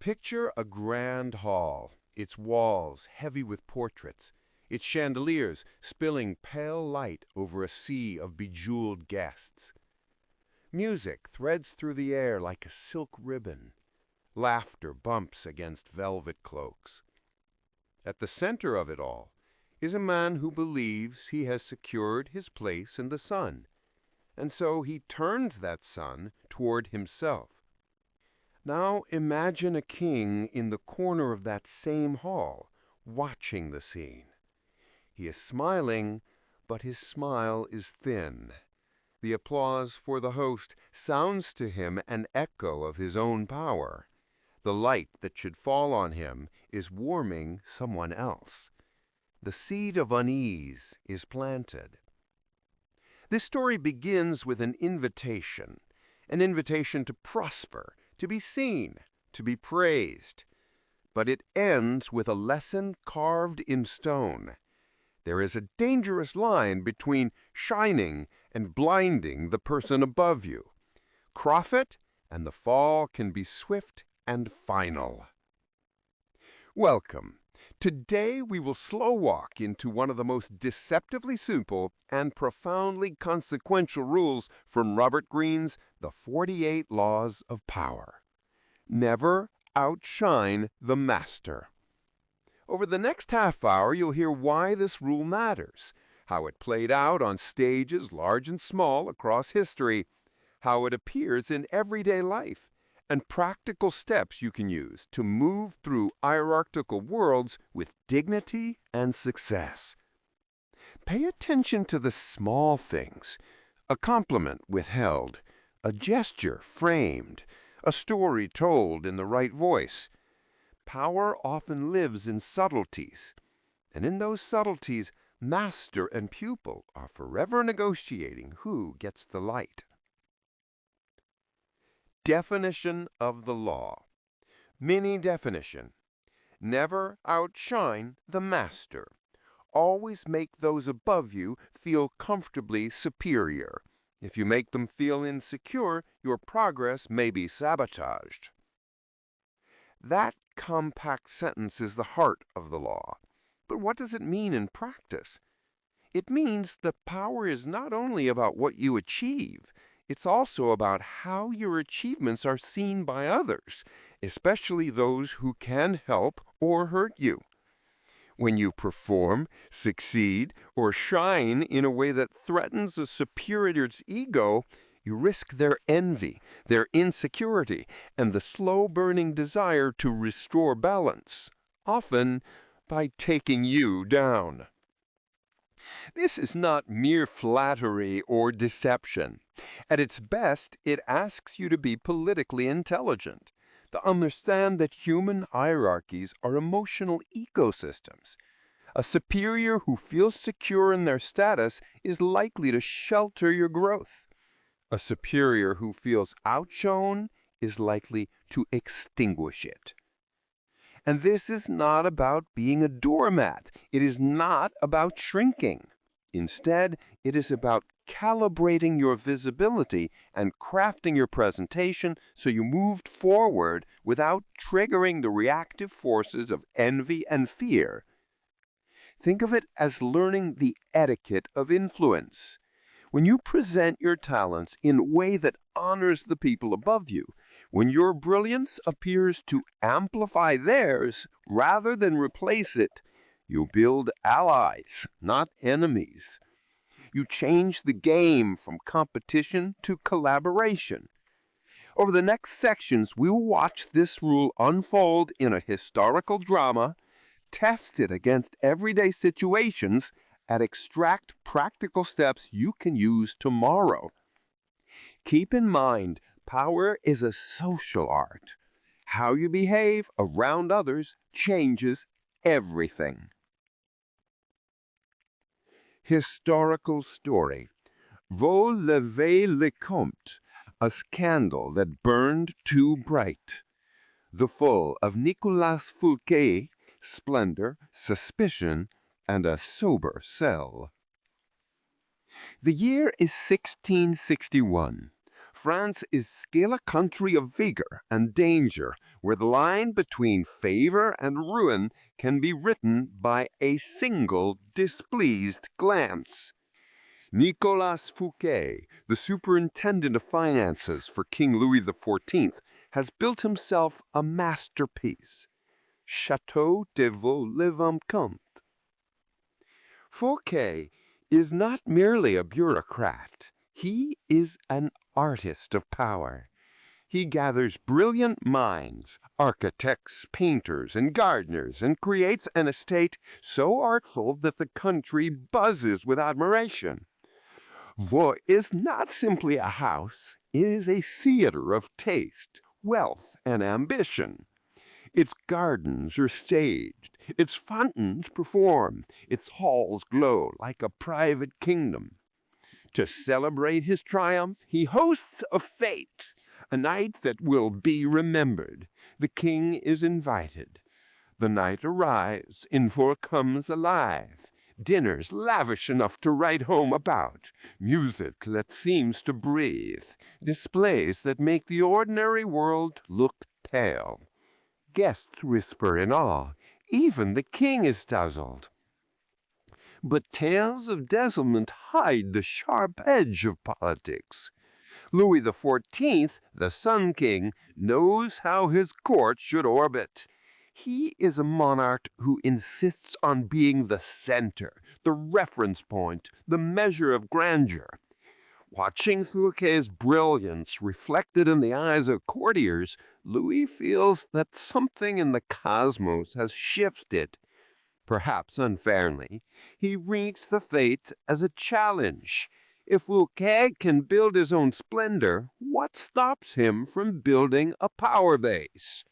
Picture a grand hall, its walls heavy with portraits, its chandeliers spilling pale light over a sea of bejeweled guests. Music threads through the air like a silk ribbon. Laughter bumps against velvet cloaks. At the center of it all is a man who believes he has secured his place in the sun, and so he turns that sun toward himself. Now imagine a king in the corner of that same hall, watching the scene. He is smiling, but his smile is thin. The applause for the host sounds to him an echo of his own power. The light that should fall on him is warming someone else. The seed of unease is planted. This story begins with an invitation to prosper, to be seen, to be praised. But it ends with a lesson carved in stone. There is a dangerous line between shining and blinding the person above you. Cross it, and the fall can be swift and final. Welcome. Today we will slow walk into one of the most deceptively simple and profoundly consequential rules from Robert Greene's The 48 Laws of Power. Never outshine the master. Over the next half hour, you'll hear why this rule matters, how it played out on stages large and small across history, how it appears in everyday life, and practical steps you can use to move through hierarchical worlds with dignity and success. Pay attention to the small things: a compliment withheld, a gesture framed, a story told in the right voice. Power often lives in subtleties, and in those subtleties, master and pupil are forever negotiating who gets the light. Definition of the law. Mini definition. Never outshine the master. Always make those above you feel comfortably superior. If you make them feel insecure, your progress may be sabotaged. That compact sentence is the heart of the law. But what does it mean in practice? It means that power is not only about what you achieve, it's also about how your achievements are seen by others, especially those who can help or hurt you. When you perform, succeed, or shine in a way that threatens a superior's ego, you risk their envy, their insecurity, and the slow-burning desire to restore balance, often by taking you down. This is not mere flattery or deception. At its best, it asks you to be politically intelligent, to understand that human hierarchies are emotional ecosystems. A superior who feels secure in their status is likely to shelter your growth. A superior who feels outshone is likely to extinguish it. And this is not about being a doormat. It is not about shrinking. Instead, it is about calibrating your visibility and crafting your presentation so you moved forward without triggering the reactive forces of envy and fear. Think of it as learning the etiquette of influence. When you present your talents in a way that honors the people above you, when your brilliance appears to amplify theirs rather than replace it, you build allies, not enemies. You change the game from competition to collaboration. Over the next sections, we will watch this rule unfold in a historical drama, test it against everyday situations, and extract practical steps you can use tomorrow. Keep in mind, power is a social art. How you behave around others changes everything. Historical story. Vous levez le compte, a scandal that burned too bright. The fall of Nicolas Fouquet, splendor, suspicion, and a sober cell. The year is 1661. France is still a country of vigor and danger, where the line between favor and ruin can be written by a single displeased glance. Nicolas Fouquet, the superintendent of finances for King Louis XIV, has built himself a masterpiece, Château de Vaux-le-Vicomte. Fouquet is not merely a bureaucrat. He is an artist of power. He gathers brilliant minds, architects, painters, and gardeners, and creates an estate so artful that the country buzzes with admiration. Vaux is not simply a house, it is a theater of taste, wealth, and ambition. Its gardens are staged, its fountains perform, its halls glow like a private kingdom. To celebrate his triumph, he hosts a fete, a night that will be remembered. The king is invited. The night arrives, Info comes alive. Dinners lavish enough to write home about, music that seems to breathe, displays that make the ordinary world look pale. Guests whisper in awe, even the king is dazzled. But tales of dazzlement hide the sharp edge of politics. Louis XIV, the Sun King, knows how his court should orbit. He is a monarch who insists on being the center, the reference point, the measure of grandeur. Watching Fouquet's brilliance reflected in the eyes of courtiers, Louis feels that something in the cosmos has shifted. Perhaps unfairly, he reads the fate as a challenge. If Fouquet can build his own splendor, what stops him from building a power base?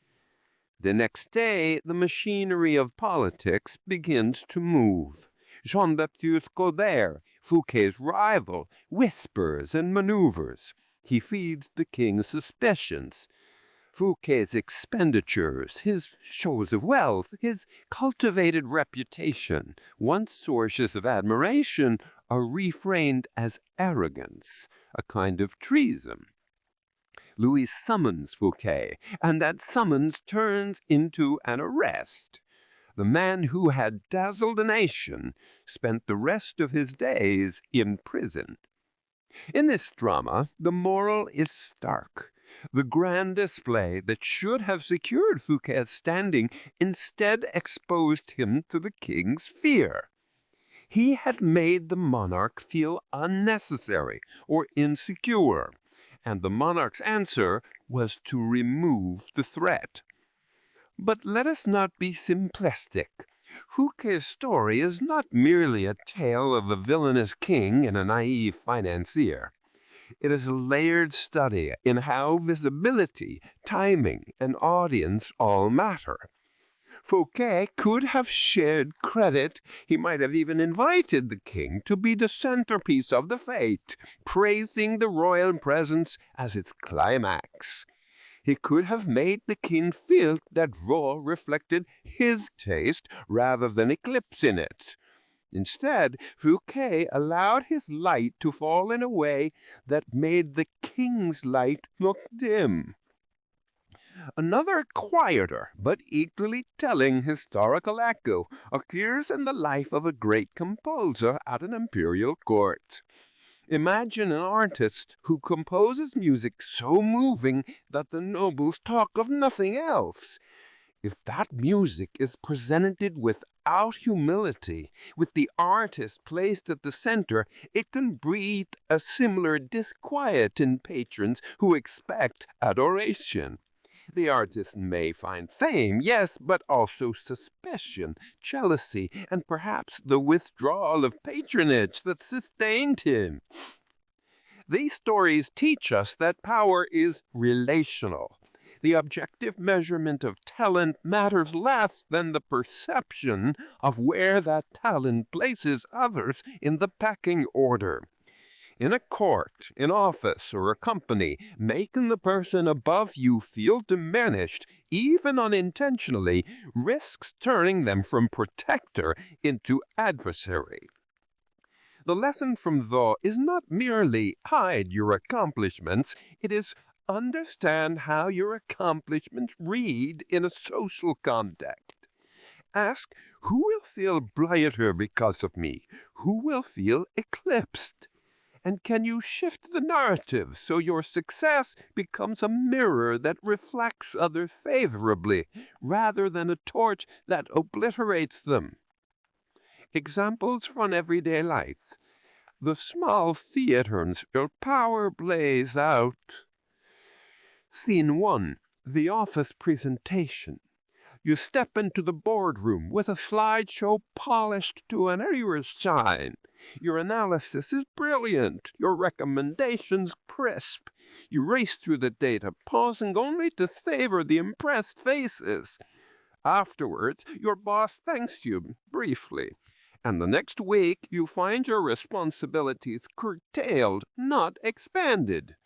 The next day, the machinery of politics begins to move. Jean-Baptiste Colbert, Fouquet's rival, whispers and maneuvers. He feeds the king's suspicions. Fouquet's expenditures, his shows of wealth, his cultivated reputation, once sources of admiration, are reframed as arrogance, a kind of treason. Louis summons Fouquet, and that summons turns into an arrest. The man who had dazzled a nation spent the rest of his days in prison. In this drama, the moral is stark. The grand display that should have secured Fouquet's standing instead exposed him to the king's fear. He had made the monarch feel unnecessary or insecure, and the monarch's answer was to remove the threat. But let us not be simplistic. Fouquet's story is not merely a tale of a villainous king and a naive financier. It is a layered study in how visibility, timing, and audience all matter. Fouquet could have shared credit. He might have even invited the king to be the centerpiece of the fete, praising the royal presence as its climax. He could have made the king feel that Vaux reflected his taste rather than eclipsing it. Instead, Fouquet allowed his light to fall in a way that made the king's light look dim. Another quieter but equally telling historical echo occurs in the life of a great composer at an imperial court. Imagine an artist who composes music so moving that the nobles talk of nothing else. If that music is presented without humility, with the artist placed at the center, it can breed a similar disquiet in patrons who expect adoration. The artist may find fame, yes, but also suspicion, jealousy, and perhaps the withdrawal of patronage that sustained him. These stories teach us that power is relational. The objective measurement of talent matters less than the perception of where that talent places others in the pecking order. In a court, in office, or a company, making the person above you feel diminished, even unintentionally, risks turning them from protector into adversary. The lesson from THE is not merely hide your accomplishments, it is understand how your accomplishments read in a social context. Ask, who will feel blighter because of me? Who will feel eclipsed? And can you shift the narrative so your success becomes a mirror that reflects others favorably, rather than a torch that obliterates them? Examples from everyday life. The small theater's power blaze out. Scene 1. The office presentation. You step into the boardroom with a slideshow polished to an outshine. Your analysis is brilliant, your recommendations crisp. You race through the data, pausing only to savor the impressed faces. Afterwards, your boss thanks you briefly, and the next week you find your responsibilities curtailed, not expanded.